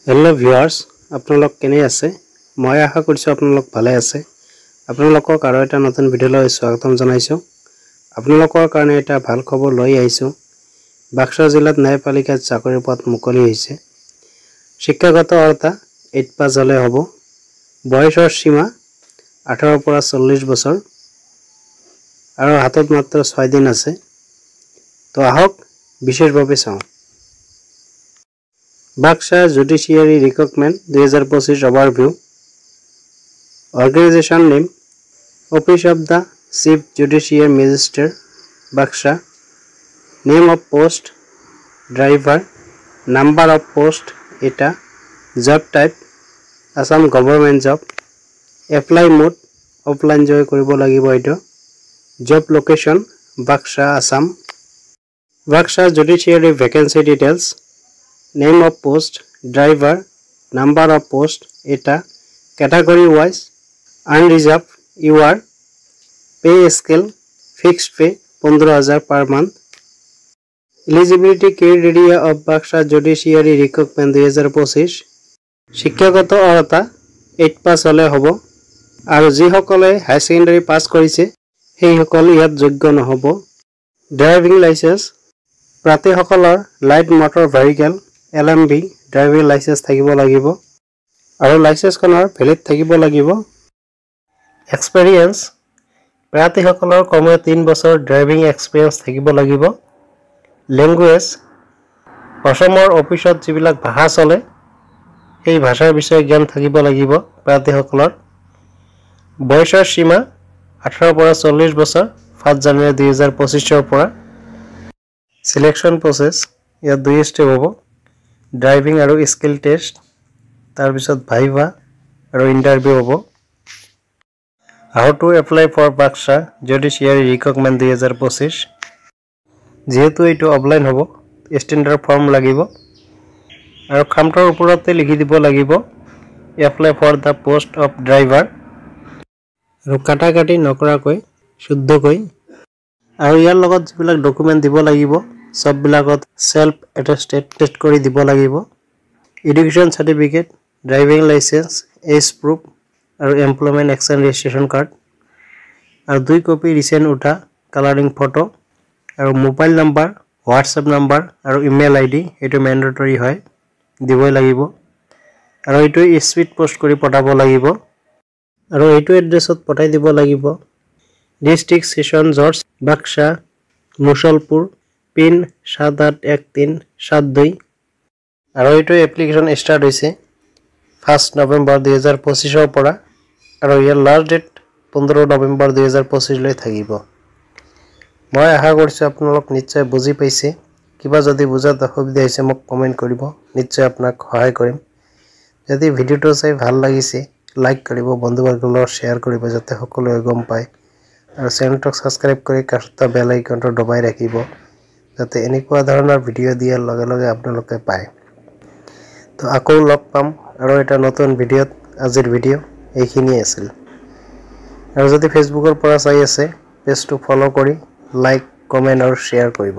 Hello viewers আপোনালোক কেনে আছে মই আশা কৰিছো আপোনালোক ভালে আছে আপোনালোকক আৰু এটা নতুন ভিডিঅলৈ স্বাগতম জনাইছো আপোনালোকৰ কাৰণে এটা ভাল খবৰ লৈ আহিছো বাক্সা জিলাত ন্যায়পালিকাত চাকৰিৰ পদ মুকলি হৈছে শিক্ষাগত অৰ্হতা 8 পাছ হলে হ'ব বয়সৰ সীমা 18 পৰা 40 বছৰ আৰু হাতত মাত্ৰ 6 দিন আছে তো আহক বিশেষভাৱে চাওঁ Baksha Judiciary Recruitment 2025 Overview Organization Name Office of the Chief Judiciary Magistrate Baksha Name of Post Driver Number of Post Eta Job Type Assam Government Job Apply Mode Offline Joy Koribo Lagibo Eto Job Location Baksha Assam Baksha Judiciary Vacancy Details Name of post, driver, number of post, eta, category wise, unreserved, you are, pay scale, fixed pay, 15,000 per month. Eligibility criteria of Baksha Judiciary Recruitment 2025 শিক্ষাগত অৰ্হতা 8 পাছ হলে হ'ব আৰু যিসকলে হাই secondary পাছ কৰিছে সেইসকল ইয়াত যোগ্য নহব ড্ৰাইভিং লাইসেন্স প্ৰাৰ্থীসকলৰ light motor vehicle LMB driving license থাকিব লাগিব আৰু লাইসেন্সখনৰ ভ্যালিড থাকিব লাগিব এক্সপেৰিয়েন্স প্ৰাৰ্থীসকলৰ কমেও 3 বছৰ ড্ৰাইভিং এক্সপেৰিয়েন্স থাকিব লাগিব ল্যাঙ্গুৱেজ অসমৰ অফিসত যিবিলাক ভাষা চলে সেই ভাষাৰ বিষয়ে জ্ঞান থাকিব লাগিব প্ৰাৰ্থীসকলৰ বয়সৰ সীমা 18 পৰা 40 বছৰ 5 জানুৱাৰী 2025 পৰা সিলেকশন প্ৰসেস ইয়াত 2 স্টেপ হ'ব Driving আৰু skill test তাৰ পিছত ভাইভা আৰু ইন্টাৰভিউ হ'ব How to apply for Baksha Judiciary Recruitment 2025 যেহেতু এটো অফলাইন হ'ব স্ট্যান্ডার্ড ফর্ম লাগিব আৰু খামটোৰ ওপৰতে লিখি দিব লাগিব Apply for the post of driver আৰু কাটাকাটি নকৰাকৈ শুদ্ধকৈ আৰু ইয়াৰ লগত যিবিলাক ডকুমেন্ট দিব লাগিব সব বিলাকত সেলফ অ্যাটেস্টেড টেস্ট কৰি দিব লাগিব education certificate driving licence age proof আৰু এমপ্লয়মেন্ট এক্সন ৰেজিষ্ট্ৰেচন কাৰ্ড আৰু 2 কপি ৰিসেন্ট উঠা কালাৰিং ফটো আৰু মোবাইল নাম্বাৰ হোৱাটসঅ্যাপ নাম্বাৰ আৰু ইমেইল আইডি এটো ম্যান্ডেটৰি হয় দিবই লাগিব আৰু এটো স্পিড পোষ্ট কৰি পঠাব লাগিব আৰু এটো এড্ৰেছত পঠাই দিব লাগিব district session judge Baksa Mushalpur pin 781372 আৰু এটো এপ্লিকেশন স্টাৰ্ট হৈছে 1 নৱেম্বৰ 2025 ৰ পৰা আৰু ইয়াৰ লাষ্ট ডেট 15 নৱেম্বৰ 2025 লৈ থাকিব মই আশা কৰিছো আপোনালোক নিশ্চয় বুজি পাইছে কিবা যদি বুজাত অসুবিধা হৈছে মোক কমেন্ট কৰিব নিশ্চয় আপোনাক সহায় কৰিম যদি ভিডিওটো চাই ভাল লাগিছে লাইক কৰিব বন্ধুবৰ্গৰ লগত শেয়াৰ কৰিব যাতে সকলোৱে গম পায় আৰু চেনেলটো সাবস্ক্ৰাইব কৰি কাষত বেল আইকনটো দবাই ৰাখিব যাতে এনেকুৱা ধৰণৰ ভিডিও দিয়াৰ লগে লগে আপোনালোকে পায় তো আকৌ লগ পাম আৰু এটা নতুন ভিডিওত আজিৰ ভিডিও এইখিনিয়ে আছিল আৰু যদি ফেসবুকৰ পৰা চাই আছে পেজটো ফলো কৰি লাইক কমেন্ট আৰু শেয়াৰ কৰিব